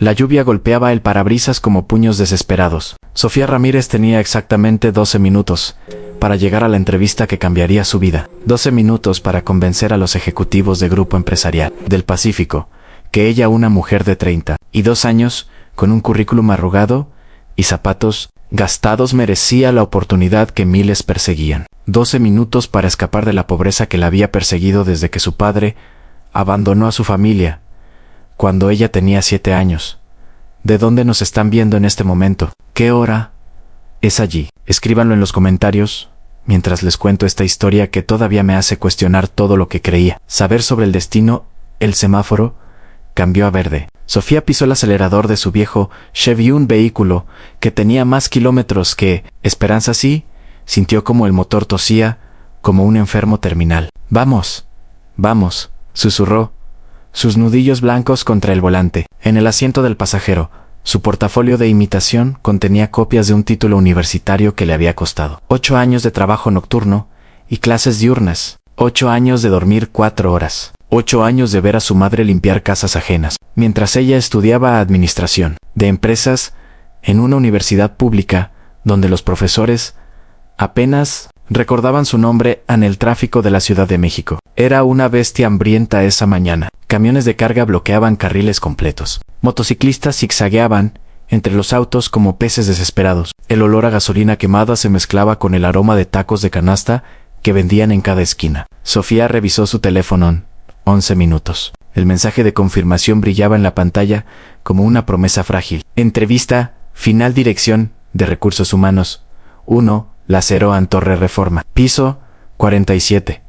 La lluvia golpeaba el parabrisas como puños desesperados. Sofía Ramírez tenía exactamente 12 minutos para llegar a la entrevista que cambiaría su vida. 12 minutos para convencer a los ejecutivos de Grupo Empresarial del Pacífico que ella, una mujer de 32 años, con un currículum arrugado y zapatos gastados, merecía la oportunidad que miles perseguían. 12 minutos para escapar de la pobreza que la había perseguido desde que su padre abandonó a su familia cuando ella tenía 7 años. ¿De dónde nos están viendo en este momento? ¿Qué hora es allí? Escríbanlo en los comentarios mientras les cuento esta historia que todavía me hace cuestionar todo lo que creía saber sobre el destino. El semáforo cambió a verde. Sofía pisó el acelerador de su viejo Chevy, un vehículo que tenía más kilómetros que Esperanza. Sí, sintió como el motor tosía, como un enfermo terminal. «Vamos, vamos», susurró, sus nudillos blancos contra el volante. En el asiento del pasajero, su portafolio de imitación contenía copias de un título universitario que le había costado 8 años de trabajo nocturno y clases diurnas, 8 años de dormir 4 horas, 8 años de ver a su madre limpiar casas ajenas, mientras ella estudiaba administración de empresas en una universidad pública donde los profesores apenas recordaban su nombre en el tráfico de la Ciudad de México. Era una bestia hambrienta esa mañana. Camiones de carga bloqueaban carriles completos. Motociclistas zigzagueaban entre los autos como peces desesperados. El olor a gasolina quemada se mezclaba con el aroma de tacos de canasta que vendían en cada esquina. Sofía revisó su teléfono. 11 minutos. El mensaje de confirmación brillaba en la pantalla como una promesa frágil. Entrevista final, dirección de Recursos Humanos 1, La Ceroan, Torre Reforma. Piso 47.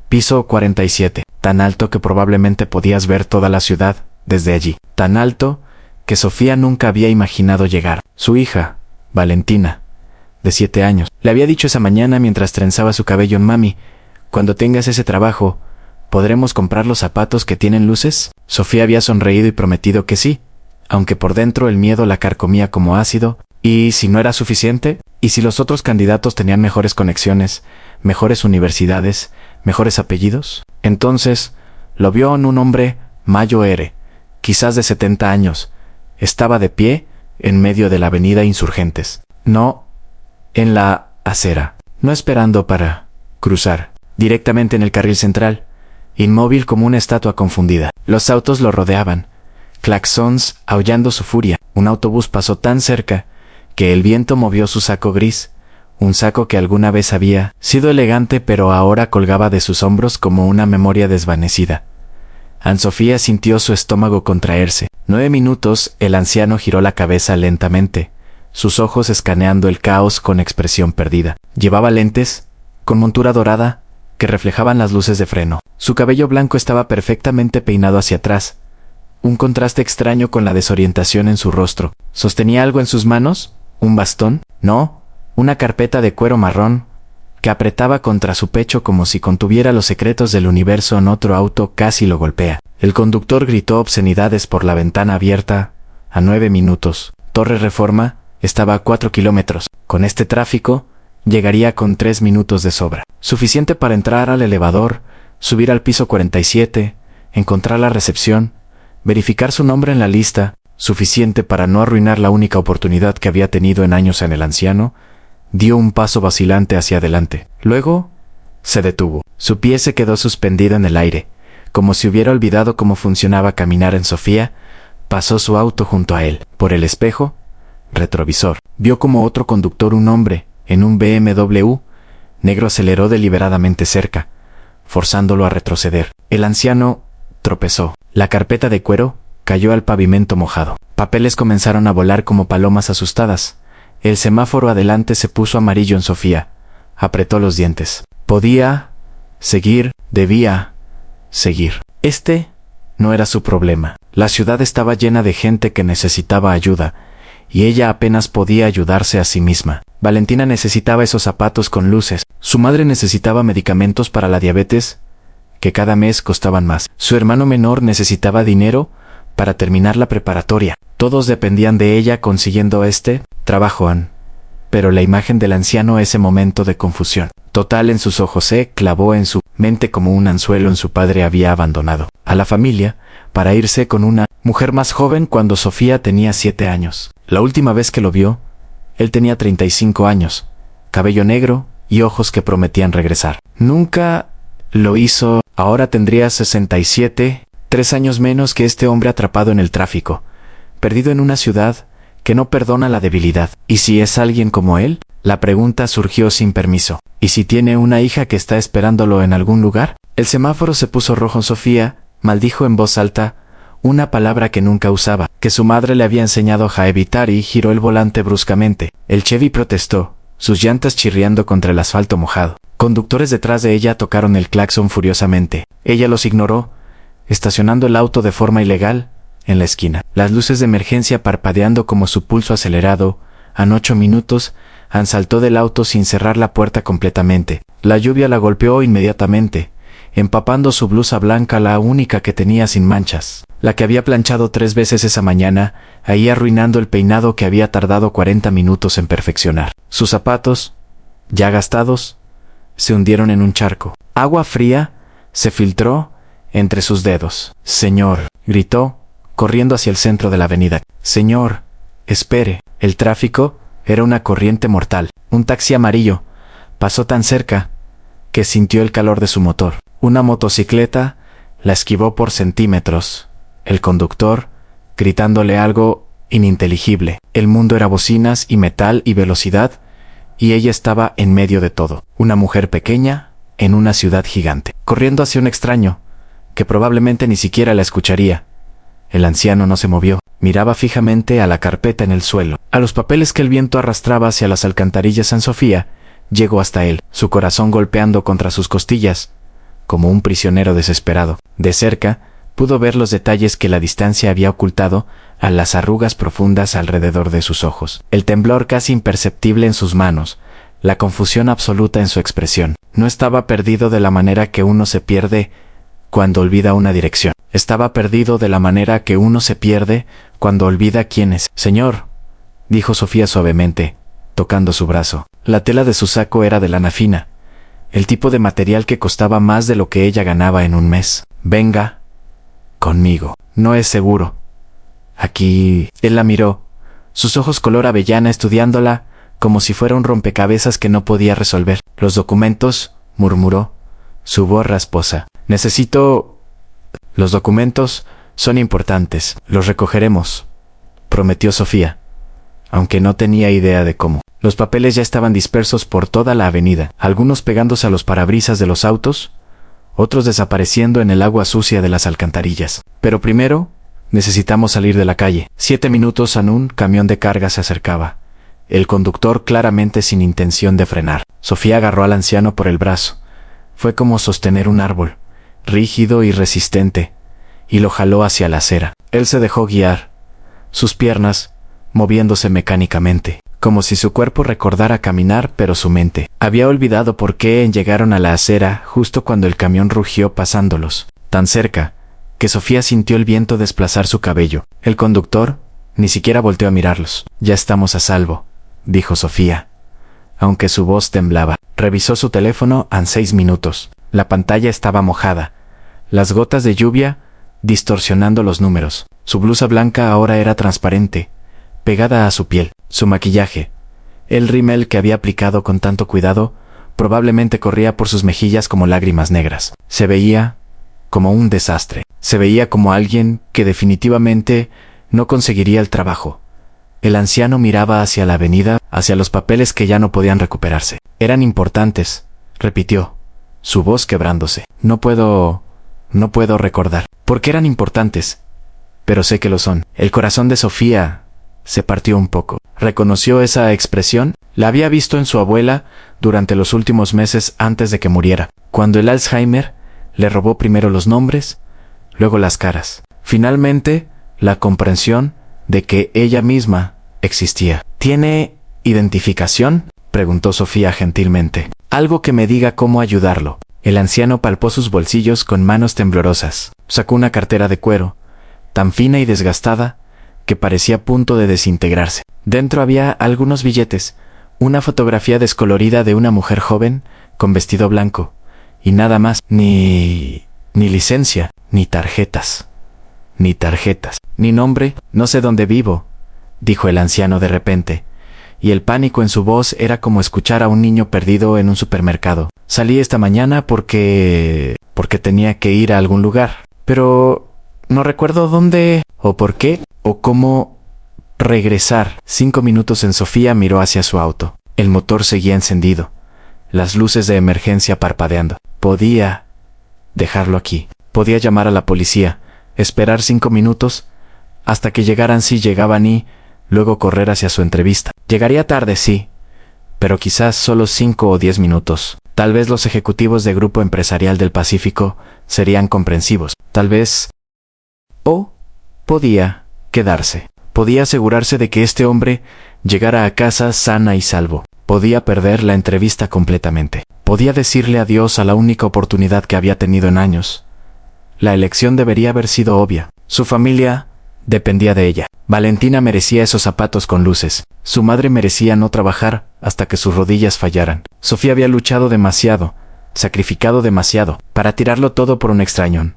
Piso 47. Tan alto que probablemente podías ver toda la ciudad desde allí. Tan alto que Sofía nunca había imaginado llegar. Su hija, Valentina, de 7 años, le había dicho esa mañana mientras trenzaba su cabello: «Mami, cuando tengas ese trabajo, ¿podremos comprar los zapatos que tienen luces?». Sofía había sonreído y prometido que sí, aunque por dentro el miedo la carcomía como ácido. ¿Y si no era suficiente? ¿Y si los otros candidatos tenían mejores conexiones, mejores universidades, mejores apellidos? Entonces lo vio en un hombre, Mayo R., quizás de 70 años. Estaba de pie en medio de la avenida Insurgentes. No en la acera, no esperando para cruzar, directamente en el carril central, inmóvil como una estatua confundida. Los autos lo rodeaban, claxons aullando su furia. Un autobús pasó tan cerca que el viento movió su saco gris, un saco que alguna vez había sido elegante pero ahora colgaba de sus hombros como una memoria desvanecida. Sofía sintió su estómago contraerse. 9 minutos. El anciano giró la cabeza lentamente, sus ojos escaneando el caos con expresión perdida. Llevaba lentes, con montura dorada, que reflejaban las luces de freno. Su cabello blanco estaba perfectamente peinado hacia atrás, un contraste extraño con la desorientación en su rostro. ¿Sostenía algo en sus manos? ¿Un bastón? No, una carpeta de cuero marrón que apretaba contra su pecho como si contuviera los secretos del universo. En otro auto casi lo golpea. El conductor gritó obscenidades por la ventana abierta. A 9 minutos. Torre Reforma estaba a 4 kilómetros. Con este tráfico, llegaría con 3 minutos de sobra. Suficiente para entrar al elevador, subir al piso 47, encontrar la recepción, verificar su nombre en la lista. Suficiente para no arruinar la única oportunidad que había tenido en años. En el anciano dio un paso vacilante hacia adelante. Luego se detuvo. Su pie se quedó suspendido en el aire, como si hubiera olvidado cómo funcionaba caminar. En Sofía pasó su auto junto a él. Por el espejo retrovisor, vio como otro conductor, un hombre, en un BMW negro, aceleró deliberadamente cerca, forzándolo a retroceder. El anciano tropezó. La carpeta de cuero cayó al pavimento mojado. Papeles comenzaron a volar como palomas asustadas. El semáforo adelante se puso amarillo. En Sofía apretó los dientes. Podía seguir, debía seguir. Este no era su problema. La ciudad estaba llena de gente que necesitaba ayuda, y ella apenas podía ayudarse a sí misma. Valentina necesitaba esos zapatos con luces. Su madre necesitaba medicamentos para la diabetes, que cada mes costaban más. Su hermano menor necesitaba dinero para terminar la preparatoria. Todos dependían de ella consiguiendo este trabajo. Pero la imagen del anciano, ese momento de confusión total en sus ojos, se clavó en su mente como un anzuelo. En su padre había abandonado a la familia para irse con una mujer más joven cuando Sofía tenía 7 años. La última vez que lo vio, él tenía 35 años, cabello negro y ojos que prometían regresar. Nunca lo hizo. Ahora tendría 67, 3 años menos que este hombre atrapado en el tráfico, perdido en una ciudad que no perdona la debilidad. ¿Y si es alguien como él? La pregunta surgió sin permiso. ¿Y si tiene una hija que está esperándolo en algún lugar? El semáforo se puso rojo. Sofía maldijo en voz alta una palabra que nunca usaba, que su madre le había enseñado a evitar, y giró el volante bruscamente. El Chevy protestó, sus llantas chirriando contra el asfalto mojado. Conductores detrás de ella tocaron el claxon furiosamente. Ella los ignoró, estacionando el auto de forma ilegal en la esquina. Las luces de emergencia parpadeando como su pulso acelerado. En 8 minutos, Ann saltó del auto sin cerrar la puerta completamente. La lluvia la golpeó inmediatamente, empapando su blusa blanca, la única que tenía sin manchas, la que había planchado 3 veces esa mañana, ahí arruinando el peinado que había tardado 40 minutos en perfeccionar. Sus zapatos, ya gastados, se hundieron en un charco. Agua fría se filtró entre sus dedos. «Señor», gritó, corriendo hacia el centro de la avenida. «Señor, espere». El tráfico era una corriente mortal. Un taxi amarillo pasó tan cerca que sintió el calor de su motor. Una motocicleta la esquivó por centímetros. El conductor, gritándole algo ininteligible. El mundo era bocinas y metal y velocidad, y ella estaba en medio de todo. Una mujer pequeña en una ciudad gigante, corriendo hacia un extraño que probablemente ni siquiera la escucharía. El anciano no se movió. Miraba fijamente a la carpeta en el suelo, a los papeles que el viento arrastraba hacia las alcantarillas. San Sofía llegó hasta él, su corazón golpeando contra sus costillas, como un prisionero desesperado. De cerca, pudo ver los detalles que la distancia había ocultado a las arrugas profundas alrededor de sus ojos, el temblor casi imperceptible en sus manos, la confusión absoluta en su expresión. No estaba perdido de la manera que uno se pierde cuando olvida una dirección. Estaba perdido de la manera que uno se pierde cuando olvida quién es. «Señor», dijo Sofía suavemente, tocando su brazo. La tela de su saco era de lana fina, el tipo de material que costaba más de lo que ella ganaba en un mes. «Venga conmigo. No es seguro. Aquí». Él la miró, sus ojos color avellana estudiándola como si fuera un rompecabezas que no podía resolver. «Los documentos», murmuró, su voz rasposa. «Necesito... Los documentos son importantes. Los recogeremos», prometió Sofía, aunque no tenía idea de cómo. Los papeles ya estaban dispersos por toda la avenida, algunos pegándose a los parabrisas de los autos, otros desapareciendo en el agua sucia de las alcantarillas. «Pero primero, necesitamos salir de la calle». 7 minutos en un camión de carga se acercaba, el conductor claramente sin intención de frenar. Sofía agarró al anciano por el brazo. Fue como sostener un árbol, rígido y resistente, y lo jaló hacia la acera. Él se dejó guiar, sus piernas moviéndose mecánicamente, como si su cuerpo recordara caminar, pero su mente había olvidado por qué llegaron a la acera justo cuando el camión rugió pasándolos, tan cerca que Sofía sintió el viento desplazar su cabello. El conductor ni siquiera volteó a mirarlos. «Ya estamos a salvo», dijo Sofía, aunque su voz temblaba. Revisó su teléfono en 6 minutos. La pantalla estaba mojada, las gotas de lluvia distorsionando los números. Su blusa blanca ahora era transparente, pegada a su piel. Su maquillaje, el rímel que había aplicado con tanto cuidado, probablemente corría por sus mejillas como lágrimas negras. Se veía como un desastre. Se veía como alguien que definitivamente no conseguiría el trabajo. El anciano miraba hacia la avenida, hacia los papeles que ya no podían recuperarse. «Eran importantes», repitió, su voz quebrándose. No puedo recordar por qué eran importantes, pero sé que lo son». El corazón de Sofía se partió un poco. Reconoció esa expresión. La había visto en su abuela durante los últimos meses antes de que muriera, cuando el Alzheimer le robó primero los nombres, luego las caras, finalmente la comprensión de que ella misma existía. «¿Tiene identificación?», preguntó Sofía gentilmente. «Algo que me diga cómo ayudarlo». El anciano palpó sus bolsillos con manos temblorosas. Sacó una cartera de cuero, tan fina y desgastada que parecía a punto de desintegrarse. Dentro había algunos billetes, una fotografía descolorida de una mujer joven con vestido blanco, y nada más. Ni licencia, ni tarjetas. ni tarjetas, ni nombre. No sé dónde vivo, dijo el anciano de repente, y el pánico en su voz era como escuchar a un niño perdido en un supermercado. Salí esta mañana porque tenía que ir a algún lugar, pero no recuerdo dónde, o por qué, o cómo regresar. 5 minutos en Sofía miró hacia su auto. El motor seguía encendido, las luces de emergencia parpadeando. Podía dejarlo aquí. Podía llamar a la policía, esperar 5 minutos, hasta que llegaran si llegaban y luego correr hacia su entrevista. Llegaría tarde, sí, pero quizás solo 5 o 10 minutos. Tal vez los ejecutivos de Grupo Empresarial del Pacífico serían comprensivos. Tal vez... O podía quedarse. Podía asegurarse de que este hombre llegara a casa sana y salvo. Podía perder la entrevista completamente. Podía decirle adiós a la única oportunidad que había tenido en años. La elección debería haber sido obvia. Su familia dependía de ella. Valentina merecía esos zapatos con luces. Su madre merecía no trabajar hasta que sus rodillas fallaran. Sofía había luchado demasiado, sacrificado demasiado, para tirarlo todo por un extrañón.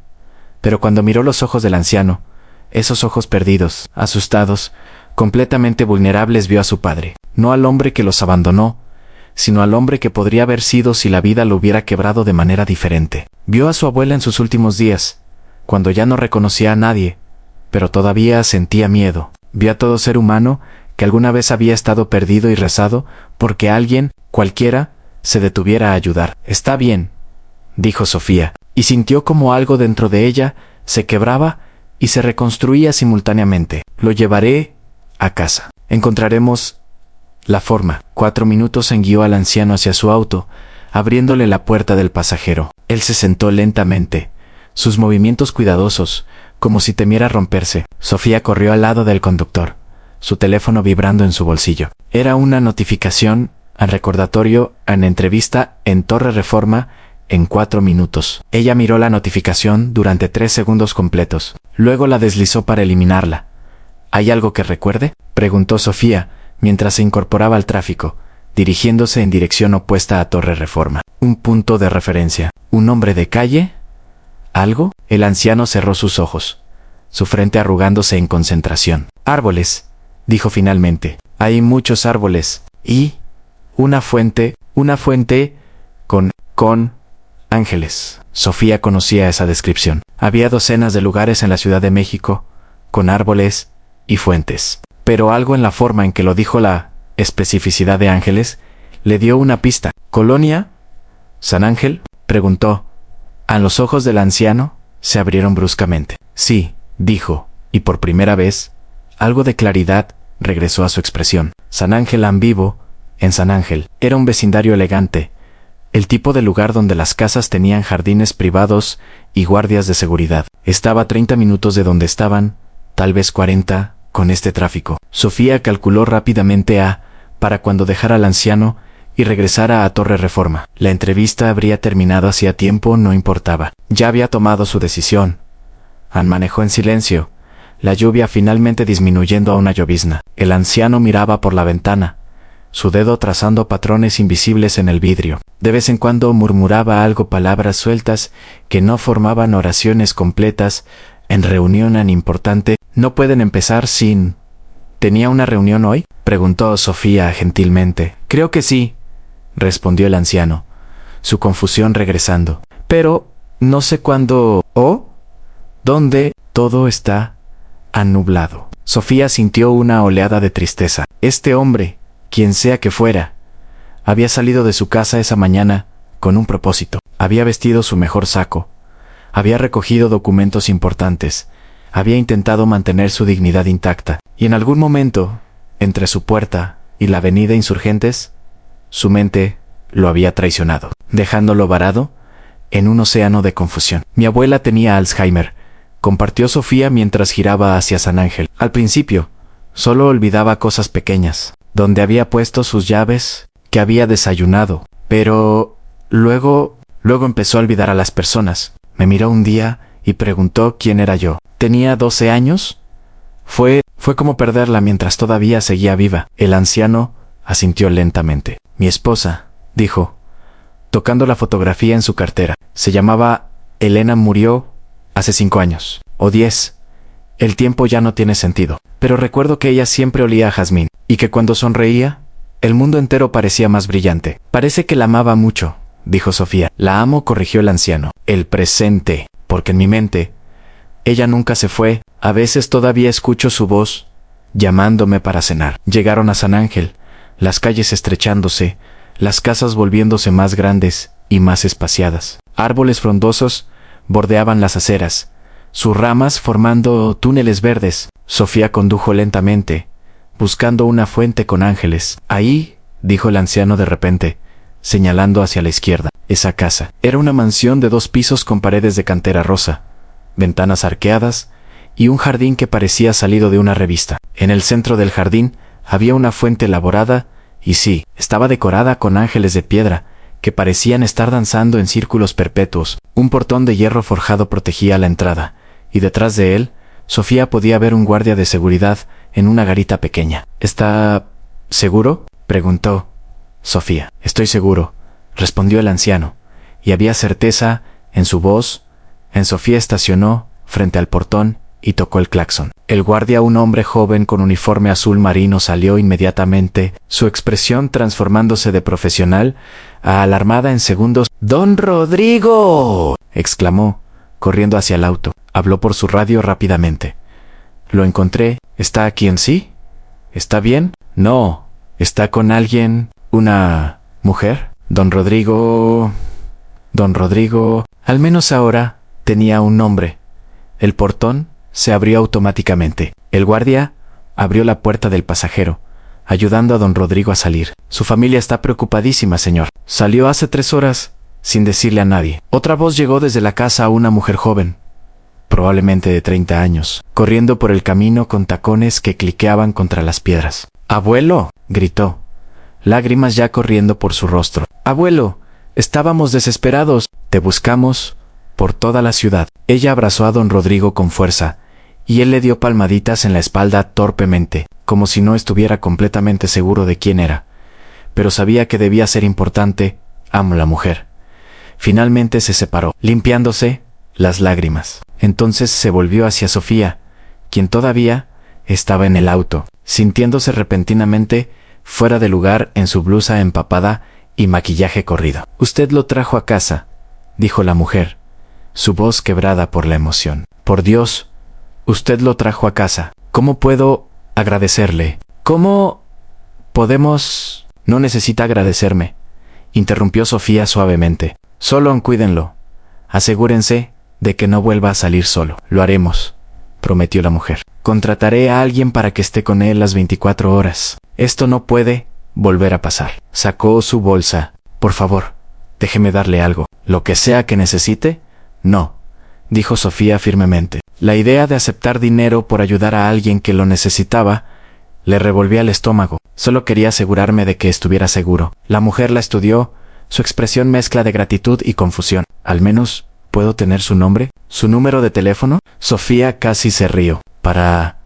Pero cuando miró los ojos del anciano, esos ojos perdidos, asustados, completamente vulnerables, vio a su padre. No al hombre que los abandonó, sino al hombre que podría haber sido si la vida lo hubiera quebrado de manera diferente. Vio a su abuela en sus últimos días, cuando ya no reconocía a nadie, pero todavía sentía miedo. Vio a todo ser humano que alguna vez había estado perdido y rezado porque alguien, cualquiera, se detuviera a ayudar. «Está bien», dijo Sofía, y sintió como algo dentro de ella se quebraba y se reconstruía simultáneamente. «Lo llevaré a casa. Encontraremos la forma». 4 minutos guió al anciano hacia su auto, abriéndole la puerta del pasajero. Él se sentó lentamente, sus movimientos cuidadosos, como si temiera romperse. Sofía corrió al lado del conductor, su teléfono vibrando en su bolsillo. Era una notificación al recordatorio en entrevista en Torre Reforma en 4 minutos. Ella miró la notificación durante 3 segundos completos. Luego la deslizó para eliminarla. ¿Hay algo que recuerde?, preguntó Sofía mientras se incorporaba al tráfico, dirigiéndose en dirección opuesta a Torre Reforma. ¿Un punto de referencia? ¿Un nombre de calle? ¿Algo? El anciano cerró sus ojos, su frente arrugándose en concentración. «Árboles», dijo finalmente. «Hay muchos árboles. Y una fuente con ángeles». Sofía conocía esa descripción. Había docenas de lugares en la Ciudad de México con árboles y fuentes. Pero algo en la forma en que lo dijo, la especificidad de ángeles, le dio una pista. «¿Colonia? ¿San Ángel?», preguntó. A los ojos del anciano se abrieron bruscamente. «Sí», dijo, y por primera vez, algo de claridad regresó a su expresión. San Ángel en vivo, en San Ángel. Era un vecindario elegante, el tipo de lugar donde las casas tenían jardines privados y guardias de seguridad. Estaba a 30 minutos de donde estaban, tal vez 40, con este tráfico. Sofía calculó rápidamente para cuando dejara al anciano y regresara a Torre Reforma. La entrevista habría terminado hacía tiempo, no importaba. Ya había tomado su decisión. Manejó en silencio, la lluvia finalmente disminuyendo a una llovizna. El anciano miraba por la ventana, su dedo trazando patrones invisibles en el vidrio. De vez en cuando murmuraba algo, palabras sueltas que no formaban oraciones completas. En reunión tan importante, no pueden empezar sin... ¿Tenía una reunión hoy?, preguntó Sofía gentilmente. «Creo que sí», respondió el anciano, su confusión regresando. «Pero no sé cuándo o dónde. Todo está anublado». Sofía sintió una oleada de tristeza. Este hombre, quien sea que fuera, había salido de su casa esa mañana con un propósito. Había vestido su mejor saco, había recogido documentos importantes, había intentado mantener su dignidad intacta, y en algún momento, entre su puerta y la avenida Insurgentes, su mente lo había traicionado, dejándolo varado en un océano de confusión. «Mi abuela tenía Alzheimer», compartió Sofía mientras giraba hacia San Ángel. Al principio, solo olvidaba cosas pequeñas, donde había puesto sus llaves, que había desayunado, pero luego empezó a olvidar a las personas. Me miró un día y preguntó quién era yo. ¿Tenía 12 años? Fue como perderla mientras todavía seguía viva. El anciano asintió lentamente. «Mi esposa», dijo, tocando la fotografía en su cartera. «Se llamaba Elena, murió hace 5 años. O 10. El tiempo ya no tiene sentido. Pero recuerdo que ella siempre olía a jazmín, y que cuando sonreía, el mundo entero parecía más brillante. Parece que la amaba mucho, dijo Sofía. La amo, corrigió el anciano. El presente, porque en mi mente, ella nunca se fue. A veces todavía escucho su voz, llamándome para cenar. Llegaron a San Ángel, las calles estrechándose, las casas volviéndose más grandes y más espaciadas. Árboles frondosos bordeaban las aceras, sus ramas formando túneles verdes. Sofía condujo lentamente, buscando una fuente con ángeles. Ahí, dijo el anciano de repente, señalando hacia la izquierda. Esa casa era una mansión de 2 pisos con paredes de cantera rosa, ventanas arqueadas y un jardín que parecía salido de una revista. En el centro del jardín había una fuente elaborada y sí, estaba decorada con ángeles de piedra que parecían estar danzando en círculos perpetuos. Un portón de hierro forjado protegía la entrada, y detrás de él, Sofía podía ver un guardia de seguridad en una garita pequeña. ¿Está seguro?, preguntó Sofía. Estoy seguro, respondió el anciano, y había certeza en su voz. Sofía estacionó frente al portón y tocó el claxon. El guardia, un hombre joven con uniforme azul marino, salió inmediatamente, su expresión transformándose de profesional a alarmada en segundos. «¡Don Rodrigo!», exclamó, corriendo hacia el auto. Habló por su radio rápidamente. «Lo encontré. ¿Está aquí en sí? ¿Está bien? No. ¿Está con alguien? ¿Una mujer? Don Rodrigo... Al menos ahora tenía un nombre». El portón se abrió automáticamente. El guardia abrió la puerta del pasajero, ayudando a don Rodrigo a salir. «Su familia está preocupadísima, señor. Salió hace 3 horas, sin decirle a nadie». Otra voz llegó desde la casa, a una mujer joven, probablemente de 30 años, corriendo por el camino con tacones que cliqueaban contra las piedras. «¡Abuelo!», gritó, lágrimas ya corriendo por su rostro. «Abuelo, estábamos desesperados. Te buscamos por toda la ciudad». Ella abrazó a don Rodrigo con fuerza, y él le dio palmaditas en la espalda torpemente, como si no estuviera completamente seguro de quién era. Pero sabía que debía ser importante. Amo la mujer. Finalmente se separó, limpiándose las lágrimas. Entonces se volvió hacia Sofía, quien todavía estaba en el auto, sintiéndose repentinamente fuera de lugar en su blusa empapada y maquillaje corrido. «Usted lo trajo a casa», dijo la mujer, su voz quebrada por la emoción. «Por Dios, usted lo trajo a casa. ¿Cómo puedo agradecerle? ¿Cómo podemos...?» «No necesita agradecerme», interrumpió Sofía suavemente. «Solo cuídenlo. Asegúrense de que no vuelva a salir solo». «Lo haremos», prometió la mujer. «Contrataré a alguien para que esté con él las 24 horas. Esto no puede volver a pasar». Sacó su bolsa. «Por favor, déjeme darle algo. ¿Lo que sea que necesite?» «No», dijo Sofía firmemente. La idea de aceptar dinero por ayudar a alguien que lo necesitaba le revolvía el estómago. Solo quería asegurarme de que estuviera seguro. La mujer la estudió, su expresión mezcla de gratitud y confusión. «¿Al menos puedo tener su nombre? ¿Su número de teléfono?» Sofía casi se rió. ¿Para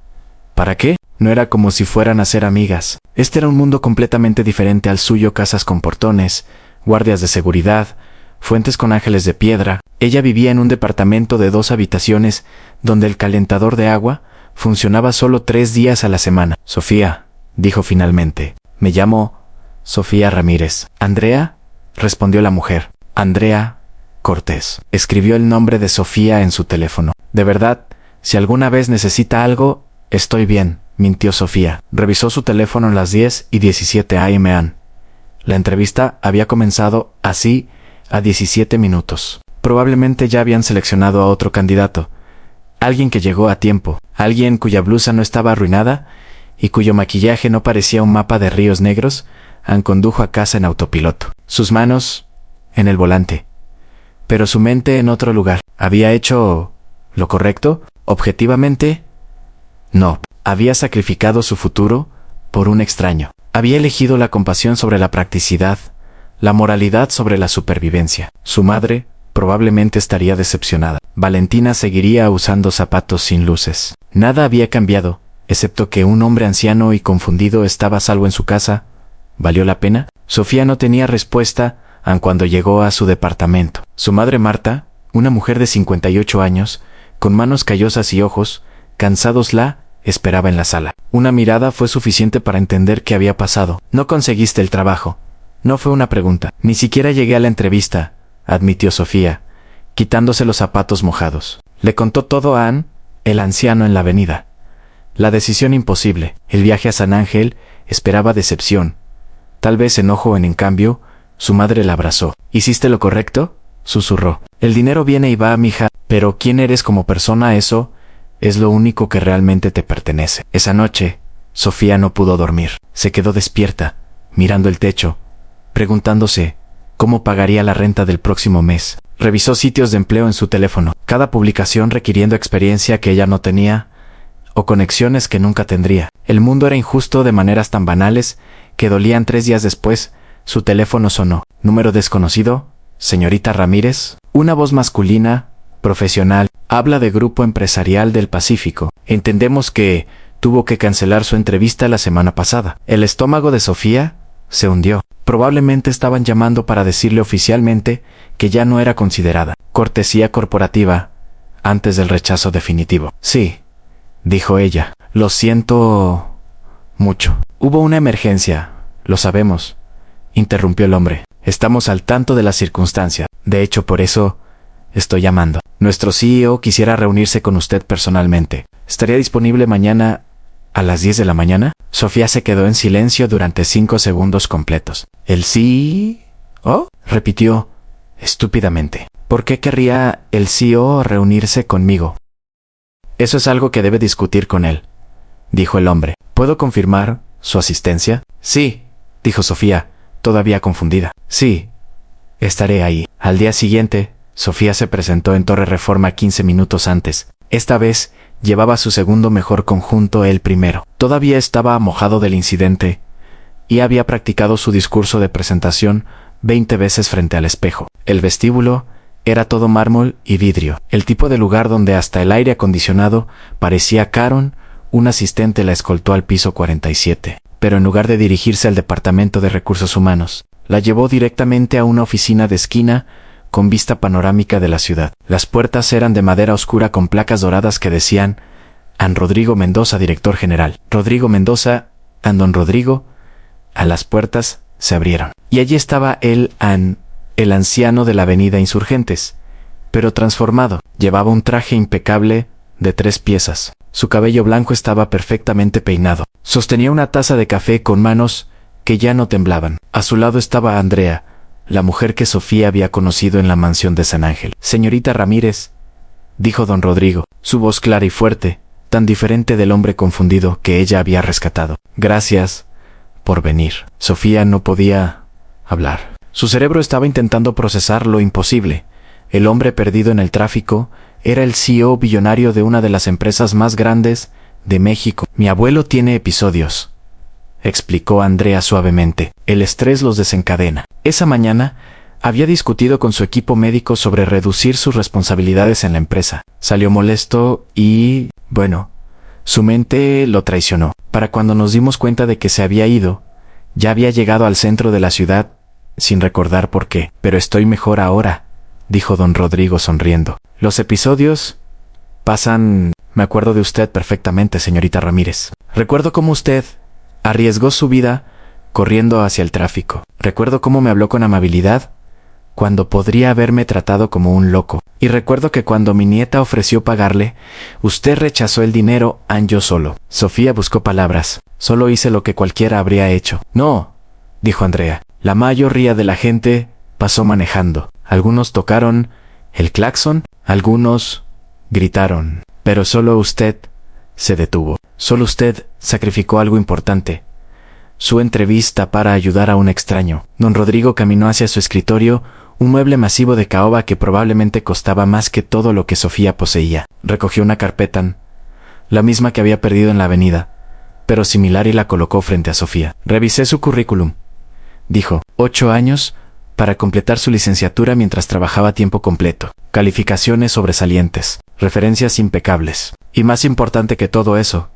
qué? No era como si fueran a ser amigas. Este era un mundo completamente diferente al suyo: casas con portones, guardias de seguridad, fuentes con ángeles de piedra. Ella vivía en un departamento de 2 habitaciones donde el calentador de agua funcionaba solo 3 días a la semana. «Sofía», dijo finalmente. «Me llamo Sofía Ramírez». «¿Andrea?», respondió la mujer. «Andrea Cortés». Escribió el nombre de Sofía en su teléfono. «De verdad, si alguna vez necesita algo, estoy bien», mintió Sofía. Revisó su teléfono a las 10:17 a.m. La entrevista había comenzado así a 17 minutos. Probablemente ya habían seleccionado a otro candidato. Alguien que llegó a tiempo. Alguien cuya blusa no estaba arruinada y cuyo maquillaje no parecía un mapa de ríos negros. Condujo a casa en autopiloto. Sus manos en el volante, pero su mente en otro lugar. ¿Había hecho lo correcto? Objetivamente, no. Había sacrificado su futuro por un extraño. Había elegido la compasión sobre la practicidad, la moralidad sobre la supervivencia. Su madre probablemente estaría decepcionada. Valentina seguiría usando zapatos sin luces. Nada había cambiado, excepto que un hombre anciano y confundido estaba a salvo en su casa. ¿Valió la pena? Sofía no tenía respuesta aun cuando llegó a su departamento. Su madre Marta, una mujer de 58 años, con manos callosas y ojos cansados, la esperaba en la sala. Una mirada fue suficiente para entender qué había pasado. No conseguiste el trabajo. No fue una pregunta. Ni siquiera llegué a la entrevista, admitió Sofía, quitándose los zapatos mojados. Le contó todo a Ann, el anciano en la avenida. La decisión imposible, el viaje a San Ángel, esperaba decepción. Tal vez enojo en cambio, su madre la abrazó. ¿Hiciste lo correcto?, susurró. El dinero viene y va, mija, pero ¿quién eres como persona? Eso es lo único que realmente te pertenece. Esa noche, Sofía no pudo dormir. Se quedó despierta, mirando el techo, preguntándose cómo pagaría la renta del próximo mes. Revisó sitios de empleo en su teléfono, cada publicación requiriendo experiencia que ella no tenía o conexiones que nunca tendría. El mundo era injusto de maneras tan banales que dolían. 3 días después, su teléfono sonó. Número desconocido. Señorita Ramírez. Una voz masculina, profesional. Habla de Grupo Empresarial del Pacífico. Entendemos que tuvo que cancelar su entrevista la semana pasada. El estómago de Sofía se hundió. Probablemente estaban llamando para decirle oficialmente que ya no era considerada. Cortesía corporativa antes del rechazo definitivo. Sí, dijo ella. Lo siento mucho. Hubo una emergencia, lo sabemos, interrumpió el hombre. Estamos al tanto de la circunstancia. De hecho, por eso estoy llamando. Nuestro CEO quisiera reunirse con usted personalmente. ¿Estaría disponible mañana a las 10 de la mañana? Sofía se quedó en silencio durante 5 segundos completos. ¿El CEO?, repitió estúpidamente. ¿Por qué querría el CEO reunirse conmigo? Eso es algo que debe discutir con él, dijo el hombre. ¿Puedo confirmar su asistencia? Sí, dijo Sofía, todavía confundida. Sí, estaré ahí. Al día siguiente, Sofía se presentó en Torre Reforma 15 minutos antes. Esta vez llevaba su segundo mejor conjunto, el primero. Todavía estaba mojado del incidente y había practicado su discurso de presentación 20 veces frente al espejo. El vestíbulo era todo mármol y vidrio, el tipo de lugar donde hasta el aire acondicionado parecía caro. Un asistente la escoltó al piso 47, pero en lugar de dirigirse al Departamento de Recursos Humanos, la llevó directamente a una oficina de esquina con vista panorámica de la ciudad. Las puertas eran de madera oscura con placas doradas que decían An Rodrigo Mendoza, director general. Rodrigo Mendoza, and don Rodrigo. A las puertas se abrieron. Y allí estaba el anciano de la avenida Insurgentes, pero transformado. Llevaba un traje impecable de 3 piezas. Su cabello blanco estaba perfectamente peinado. Sostenía una taza de café con manos que ya no temblaban. A su lado estaba Andrea, la mujer que Sofía había conocido en la mansión de San Ángel. Señorita Ramírez, dijo don Rodrigo, su voz clara y fuerte, tan diferente del hombre confundido que ella había rescatado. Gracias por venir. Sofía no podía hablar. Su cerebro estaba intentando procesar lo imposible. El hombre perdido en el tráfico era el CEO billonario de una de las empresas más grandes de México. Mi abuelo tiene episodios, explicó Andrea suavemente. El estrés los desencadena. Esa mañana había discutido con su equipo médico sobre reducir sus responsabilidades en la empresa. Salió molesto y, bueno, su mente lo traicionó. Para cuando nos dimos cuenta de que se había ido, ya había llegado al centro de la ciudad sin recordar por qué. Pero estoy mejor ahora, dijo don Rodrigo sonriendo. Los episodios pasan. Me acuerdo de usted perfectamente, señorita Ramírez. Recuerdo cómo usted arriesgó su vida corriendo hacia el tráfico. Recuerdo cómo me habló con amabilidad cuando podría haberme tratado como un loco. Y recuerdo que cuando mi nieta ofreció pagarle, usted rechazó el dinero, yo solo. Sofía buscó palabras. Solo hice lo que cualquiera habría hecho. No, dijo Andrea. La mayoría de la gente pasó manejando. Algunos tocaron el claxon, algunos gritaron. Pero solo usted se detuvo. Solo usted sacrificó algo importante. Su entrevista para ayudar a un extraño. Don Rodrigo caminó hacia su escritorio, un mueble masivo de caoba que probablemente costaba más que todo lo que Sofía poseía. Recogió una carpeta, la misma que había perdido en la avenida, pero similar, y la colocó frente a Sofía. Revisé su currículum, dijo. 8 años para completar su licenciatura mientras trabajaba a tiempo completo. Calificaciones sobresalientes, referencias impecables. Y más importante que todo eso,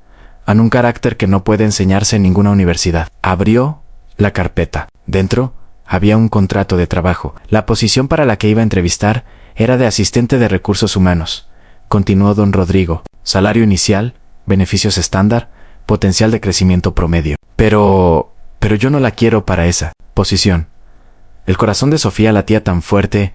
en un carácter que no puede enseñarse en ninguna universidad. Abrió la carpeta. Dentro había un contrato de trabajo. La posición para la que iba a entrevistar era de asistente de recursos humanos. continuó don Rodrigo. Salario inicial, beneficios estándar, potencial de crecimiento promedio. Pero yo no la quiero para esa posición. El corazón de Sofía latía tan fuerte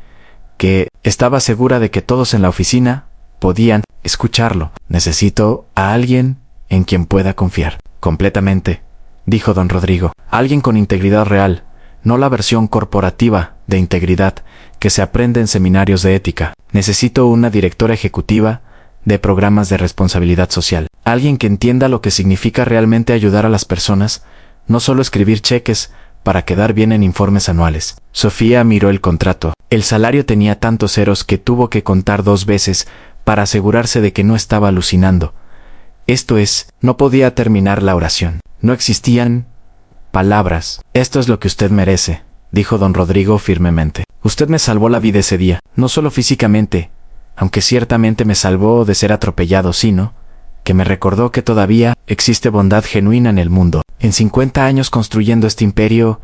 que estaba segura de que todos en la oficina podían escucharlo. Necesito a alguien en quien pueda confiar. Completamente, dijo don Rodrigo. Alguien con integridad real, no la versión corporativa de integridad que se aprende en seminarios de ética. Necesito una directora ejecutiva de programas de responsabilidad social. Alguien que entienda lo que significa realmente ayudar a las personas, no solo escribir cheques para quedar bien en informes anuales. Sofía miró el contrato. El salario tenía tantos ceros que tuvo que contar 2 veces para asegurarse de que no estaba alucinando. Esto es, no podía terminar la oración. No existían palabras. Esto es lo que usted merece, dijo don Rodrigo firmemente. Usted me salvó la vida ese día, no solo físicamente, aunque ciertamente me salvó de ser atropellado, sino que me recordó que todavía existe bondad genuina en el mundo. En 50 años construyendo este imperio,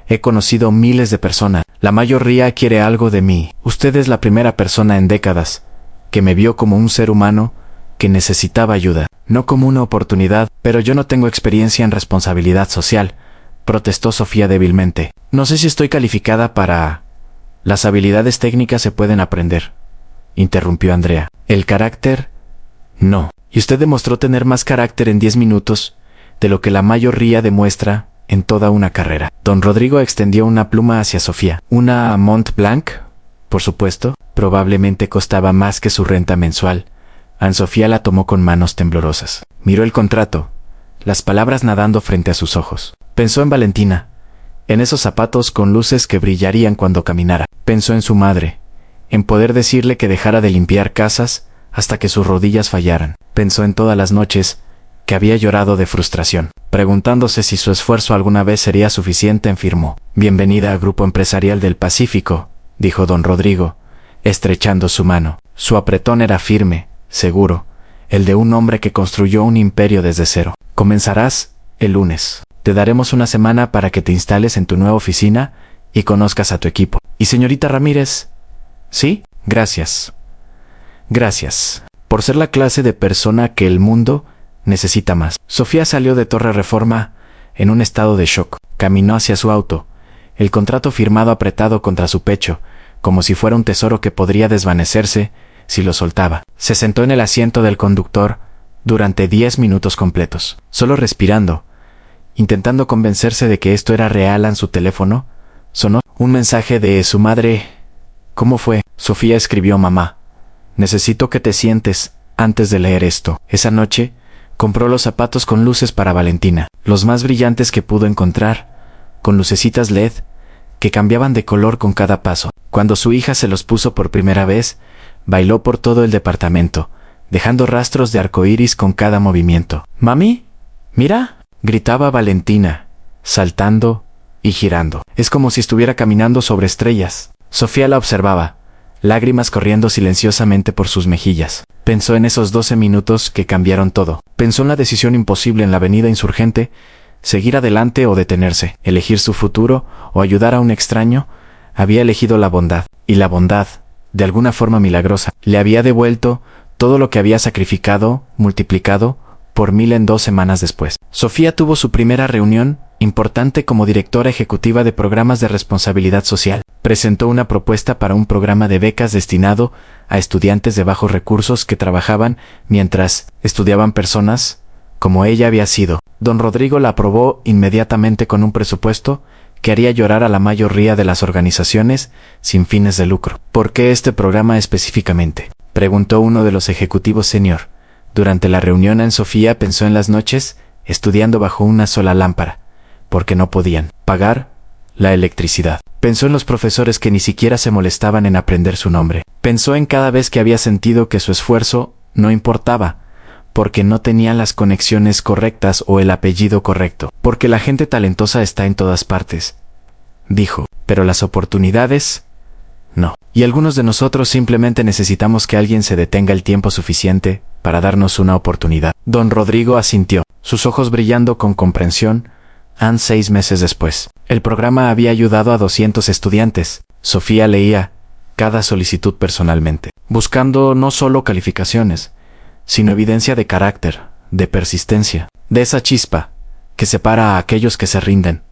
he conocido miles de personas. La mayoría quiere algo de mí. Usted es la primera persona en décadas que me vio como un ser humano que necesitaba ayuda, no como una oportunidad. Pero yo no tengo experiencia en responsabilidad social, protestó Sofía débilmente. No sé si estoy calificada para... Las habilidades técnicas se pueden aprender, interrumpió Andrea. El carácter, no. Y usted demostró tener más carácter en 10 minutos de lo que la mayoría demuestra en toda una carrera. Don Rodrigo extendió una pluma hacia Sofía. ¿Una Mont Blanc? Por supuesto, probablemente costaba más que su renta mensual. Anne Sofía la tomó con manos temblorosas. Miró el contrato, las palabras nadando frente a sus ojos. Pensó en Valentina, en esos zapatos con luces que brillarían cuando caminara. Pensó en su madre, en poder decirle que dejara de limpiar casas hasta que sus rodillas fallaran. Pensó en todas las noches que había llorado de frustración, preguntándose si su esfuerzo alguna vez sería suficiente. Afirmó. Bienvenida al Grupo Empresarial del Pacífico, dijo don Rodrigo, estrechando su mano. Su apretón era firme, seguro, el de un hombre que construyó un imperio desde cero. Comenzarás el lunes. Te daremos una semana para que te instales en tu nueva oficina y conozcas a tu equipo. ¿Y señorita Ramírez? ¿Sí? Gracias. Gracias por ser la clase de persona que el mundo necesita más. Sofía salió de Torre Reforma en un estado de shock. Caminó hacia su auto, el contrato firmado apretado contra su pecho, como si fuera un tesoro que podría desvanecerse si lo soltaba. Se sentó en el asiento del conductor durante 10 minutos completos, solo respirando, intentando convencerse de que esto era real. En su teléfono sonó un mensaje de su madre. ¿Cómo fue? Sofía escribió: mamá, necesito que te sientes antes de leer esto. Esa noche compró los zapatos con luces para Valentina, los más brillantes que pudo encontrar, con lucecitas LED que cambiaban de color con cada paso. Cuando su hija se los puso por primera vez, bailó por todo el departamento, dejando rastros de arcoíris con cada movimiento. «Mami, mira», gritaba Valentina, saltando y girando. Es como si estuviera caminando sobre estrellas. Sofía la observaba, lágrimas corriendo silenciosamente por sus mejillas. Pensó en esos 12 minutos que cambiaron todo. Pensó en la decisión imposible en la avenida Insurgente, seguir adelante o detenerse, elegir su futuro o ayudar a un extraño. Había elegido la bondad, y la bondad, de alguna forma milagrosa, le había devuelto todo lo que había sacrificado, multiplicado por 1000 en 2 semanas después. Sofía tuvo su primera reunión importante como directora ejecutiva de programas de responsabilidad social. Presentó una propuesta para un programa de becas destinado a estudiantes de bajos recursos que trabajaban mientras estudiaban, personas como ella había sido. Don Rodrigo la aprobó inmediatamente con un presupuesto que haría llorar a la mayoría de las organizaciones sin fines de lucro. ¿Por qué este programa específicamente?, preguntó uno de los ejecutivos senior. Durante la reunión, Anne Sofía pensó en las noches estudiando bajo una sola lámpara, porque no podían pagar la electricidad. Pensó en los profesores que ni siquiera se molestaban en aprender su nombre. Pensó en cada vez que había sentido que su esfuerzo no importaba, porque no tenían las conexiones correctas o el apellido correcto. Porque la gente talentosa está en todas partes, dijo, pero las oportunidades, no. Y algunos de nosotros simplemente necesitamos que alguien se detenga el tiempo suficiente para darnos una oportunidad. Don Rodrigo asintió, sus ojos brillando con comprensión. 6 meses después, el programa había ayudado a 200 estudiantes. Sofía leía cada solicitud personalmente, buscando no solo calificaciones, sino evidencia de carácter, de persistencia, de esa chispa que separa a aquellos que se rinden,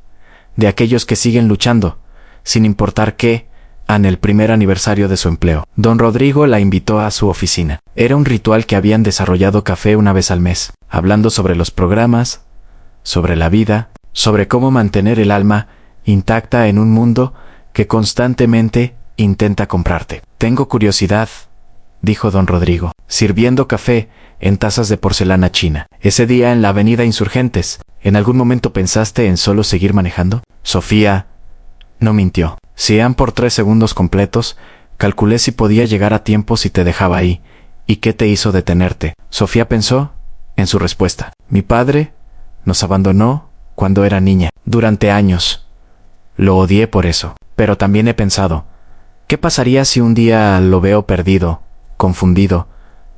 de aquellos que siguen luchando, sin importar qué, en el primer aniversario de su empleo. Don Rodrigo la invitó a su oficina. Era un ritual que habían desarrollado café una vez al mes, hablando sobre los programas, sobre la vida, sobre cómo mantener el alma intacta en un mundo que constantemente intenta comprarte. Tengo curiosidad, dijo don Rodrigo, sirviendo café en tazas de porcelana china. Ese día en la avenida Insurgentes, ¿en algún momento pensaste en solo seguir manejando? Sofía no mintió. Si eran por 3 segundos completos, calculé si podía llegar a tiempo si te dejaba ahí. ¿Y qué te hizo detenerte? Sofía pensó en su respuesta. Mi padre nos abandonó cuando era niña. Durante años. Lo odié por eso. Pero también he pensado, ¿qué pasaría si un día lo veo perdido, confundido,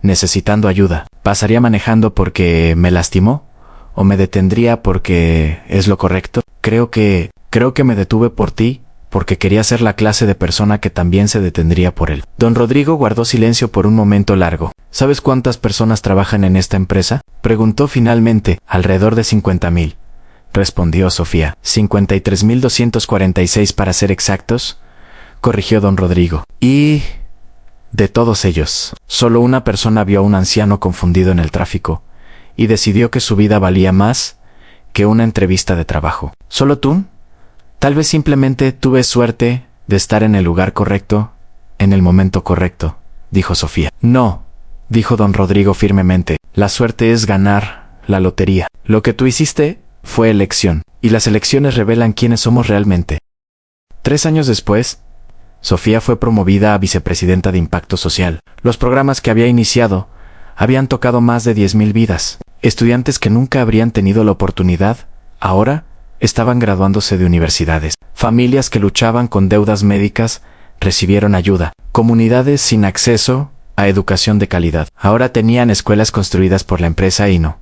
necesitando ayuda? ¿Pasaría manejando porque me lastimó? ¿O me detendría porque es lo correcto? Creo que me detuve por ti, porque quería ser la clase de persona que también se detendría por él. Don Rodrigo guardó silencio por un momento largo. ¿Sabes cuántas personas trabajan en esta empresa? Preguntó finalmente. Alrededor de 50,000. Respondió Sofía. 53,246 para ser exactos, corrigió don Rodrigo. Y de todos ellos, solo una persona vio a un anciano confundido en el tráfico y decidió que su vida valía más que una entrevista de trabajo. ¿Solo tú? Tal vez simplemente tuve suerte de estar en el lugar correcto, en el momento correcto, dijo Sofía. No, dijo don Rodrigo firmemente. La suerte es ganar la lotería. Lo que tú hiciste fue elección, y las elecciones revelan quiénes somos realmente. 3 años después, Sofía fue promovida a vicepresidenta de Impacto Social. Los programas que había iniciado habían tocado más de 10,000 vidas. Estudiantes que nunca habrían tenido la oportunidad, ahora estaban graduándose de universidades. Familias que luchaban con deudas médicas recibieron ayuda. Comunidades sin acceso a educación de calidad ahora tenían escuelas construidas por la empresa Hino.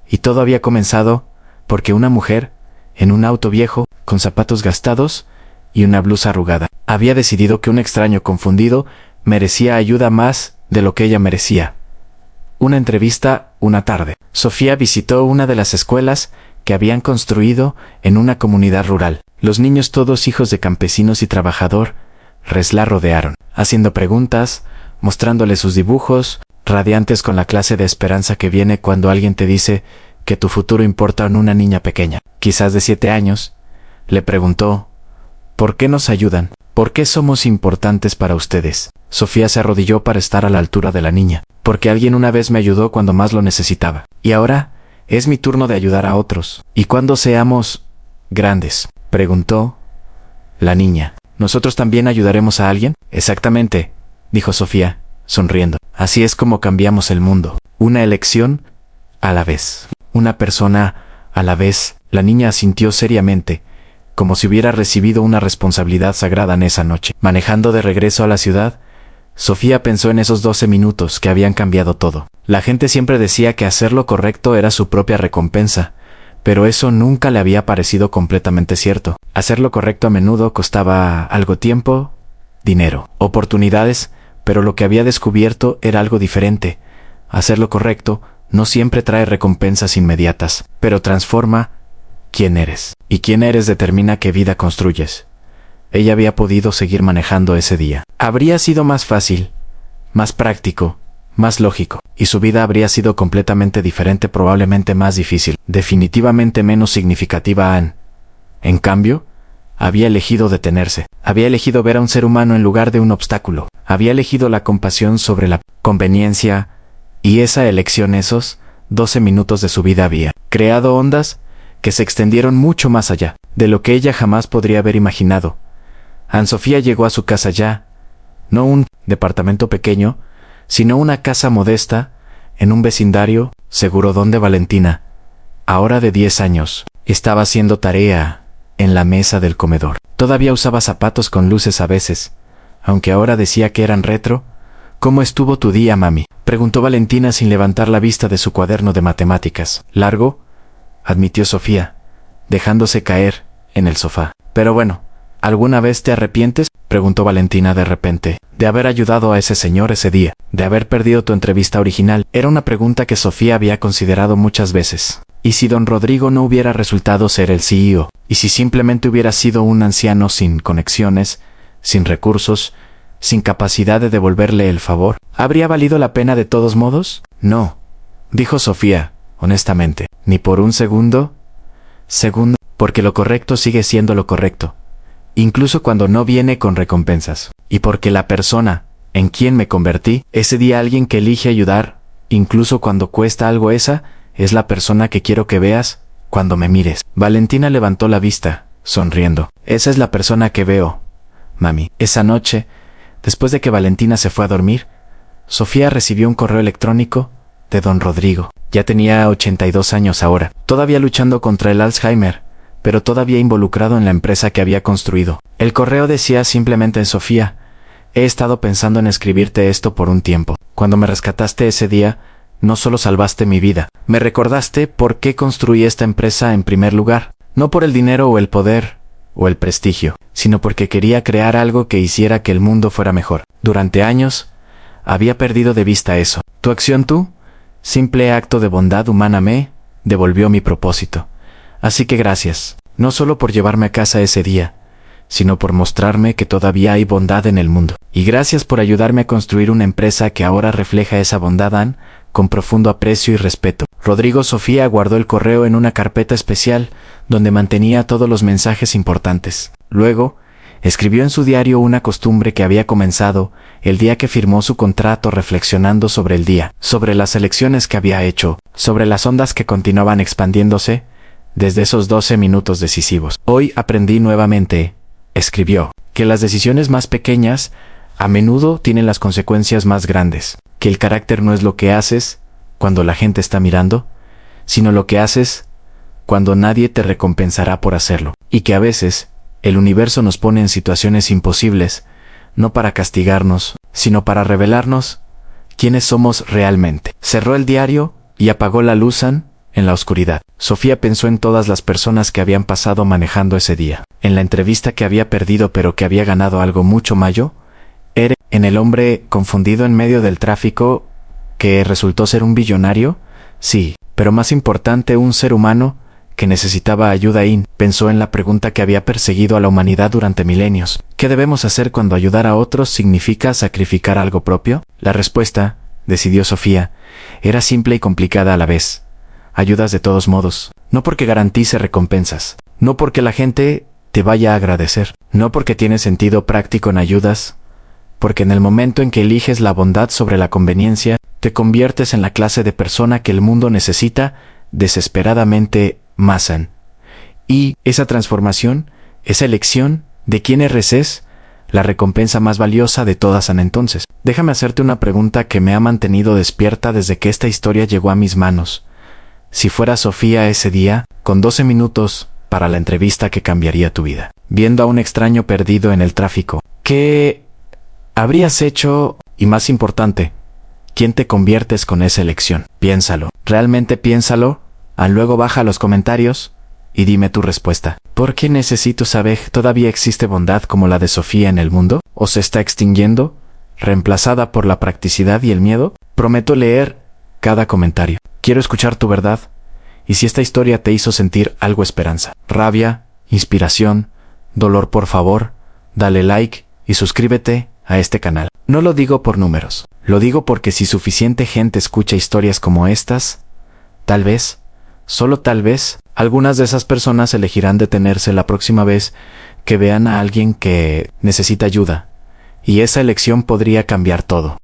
Y todo había comenzado porque una mujer, en un auto viejo, con zapatos gastados y una blusa arrugada, había decidido que un extraño confundido merecía ayuda más de lo que ella merecía. Una entrevista una tarde. Sofía visitó una de las escuelas que habían construido en una comunidad rural. Los niños, todos hijos de campesinos y trabajadores, la rodearon, haciendo preguntas, mostrándole sus dibujos, radiantes con la clase de esperanza que viene cuando alguien te dice que tu futuro importa en una niña pequeña, quizás de 7 años, le preguntó, ¿por qué nos ayudan? ¿Por qué somos importantes para ustedes? Sofía se arrodilló para estar a la altura de la niña. Porque alguien una vez me ayudó cuando más lo necesitaba. Y ahora es mi turno de ayudar a otros. ¿Y cuando seamos grandes?, preguntó la niña. ¿Nosotros también ayudaremos a alguien? Exactamente, dijo Sofía, sonriendo. Así es como cambiamos el mundo. Una elección a la vez. Una persona a la vez. La niña asintió seriamente, como si hubiera recibido una responsabilidad sagrada en esa noche. Manejando de regreso a la ciudad, Sofía pensó en esos 12 minutos que habían cambiado todo. La gente siempre decía que hacer lo correcto era su propia recompensa, pero eso nunca le había parecido completamente cierto. Hacer lo correcto a menudo costaba algo: tiempo, dinero, oportunidades, pero lo que había descubierto era algo diferente. Hacer lo correcto no siempre trae recompensas inmediatas, pero transforma quién eres. Y quién eres determina qué vida construyes. Ella había podido seguir manejando ese día. Habría sido más fácil, más práctico, más lógico, y su vida habría sido completamente diferente, probablemente más difícil, definitivamente menos significativa. En cambio, había elegido detenerse. Había elegido ver a un ser humano en lugar de un obstáculo. Había elegido la compasión sobre la conveniencia, y esa elección, esos 12 minutos de su vida, había creado ondas que se extendieron mucho más allá de lo que ella jamás podría haber imaginado. Sofía llegó a su casa ya, no un departamento pequeño, sino una casa modesta, en un vecindario seguro donde Valentina, ahora de 10 años, estaba haciendo tarea en la mesa del comedor. Todavía usaba zapatos con luces a veces, aunque ahora decía que eran retro. ¿Cómo estuvo tu día, mami?, preguntó Valentina sin levantar la vista de su cuaderno de matemáticas. Largo, admitió Sofía, dejándose caer en el sofá. Pero bueno, ¿Alguna vez te arrepientes?, preguntó Valentina de repente, de haber ayudado a ese señor ese día, de haber perdido tu entrevista original. Era una pregunta que Sofía había considerado muchas veces. ¿Y si don Rodrigo no hubiera resultado ser el CEO? ¿Y si simplemente hubiera sido un anciano sin conexiones, sin recursos, sin capacidad de devolverle el favor? ¿Habría valido la pena de todos modos? No, dijo Sofía, honestamente, ni por un segundo, porque lo correcto sigue siendo lo correcto, incluso cuando no viene con recompensas, y porque la persona en quien me convertí, ese día alguien que elige ayudar, incluso cuando cuesta algo, esa es la persona que quiero que veas cuando me mires. Valentina levantó la vista, sonriendo. Esa es la persona que veo, mami. Esa noche, después de que Valentina se fue a dormir, Sofía recibió un correo electrónico de don Rodrigo. Ya tenía 82 años ahora, todavía luchando contra el Alzheimer, pero todavía involucrado en la empresa que había construido. El correo decía simplemente: Sofía, he estado pensando en escribirte esto por un tiempo. Cuando me rescataste ese día, no solo salvaste mi vida, me recordaste por qué construí esta empresa en primer lugar. No por el dinero o el poder o el prestigio, sino porque quería crear algo que hiciera que el mundo fuera mejor. Durante años, había perdido de vista eso. Tu acción, tu simple acto de bondad humana me devolvió mi propósito. Así que gracias, no solo por llevarme a casa ese día, sino por mostrarme que todavía hay bondad en el mundo. Y gracias por ayudarme a construir una empresa que ahora refleja esa bondad, Ann, con profundo aprecio y respeto. Rodrigo. Sofía guardó el correo en una carpeta especial donde mantenía todos los mensajes importantes. Luego, escribió en su diario una costumbre que había comenzado el día que firmó su contrato, reflexionando sobre el día, sobre las elecciones que había hecho, sobre las ondas que continuaban expandiéndose desde esos 12 minutos decisivos. Hoy aprendí nuevamente, escribió, que las decisiones más pequeñas a menudo tienen las consecuencias más grandes, que el carácter no es lo que haces cuando la gente está mirando, sino lo que haces cuando nadie te recompensará por hacerlo, y que a veces el universo nos pone en situaciones imposibles, no para castigarnos, sino para revelarnos quiénes somos realmente. Cerró el diario y apagó la luz en la oscuridad. Sofía pensó en todas las personas que habían pasado manejando ese día, en la entrevista que había perdido pero que había ganado algo mucho mayor, en el hombre confundido en medio del tráfico que resultó ser un billonario, sí, pero más importante, un ser humano que necesitaba ayuda. Pensó en la pregunta que había perseguido a la humanidad durante milenios. ¿Qué debemos hacer cuando ayudar a otros significa sacrificar algo propio? La respuesta, decidió Sofía, era simple y complicada a la vez. Ayudas de todos modos, no porque garantice recompensas, no porque la gente te vaya a agradecer, no porque tiene sentido práctico en ayudas, porque en el momento en que eliges la bondad sobre la conveniencia, te conviertes en la clase de persona que el mundo necesita desesperadamente más. Y esa transformación, esa elección de quién eres, la recompensa más valiosa de todas. Entonces, déjame hacerte una pregunta que me ha mantenido despierta desde que esta historia llegó a mis manos. Si fuera Sofía ese día, con 12 minutos para la entrevista que cambiaría tu vida, viendo a un extraño perdido en el tráfico, ¿qué habrías hecho? Y más importante, ¿quién te conviertes con esa elección? Piénsalo, realmente piénsalo. Luego baja a los comentarios y dime tu respuesta. ¿Por qué necesito saber? ¿Todavía existe bondad como la de Sofía en el mundo? ¿O se está extinguiendo, reemplazada por la practicidad y el miedo? Prometo leer cada comentario. Quiero escuchar tu verdad. Y si esta historia te hizo sentir algo, esperanza, rabia, inspiración, dolor, por favor, dale like y suscríbete a este canal. No lo digo por números, lo digo porque si suficiente gente escucha historias como estas, tal vez, solo tal vez, algunas de esas personas elegirán detenerse la próxima vez que vean a alguien que necesita ayuda, y esa elección podría cambiar todo.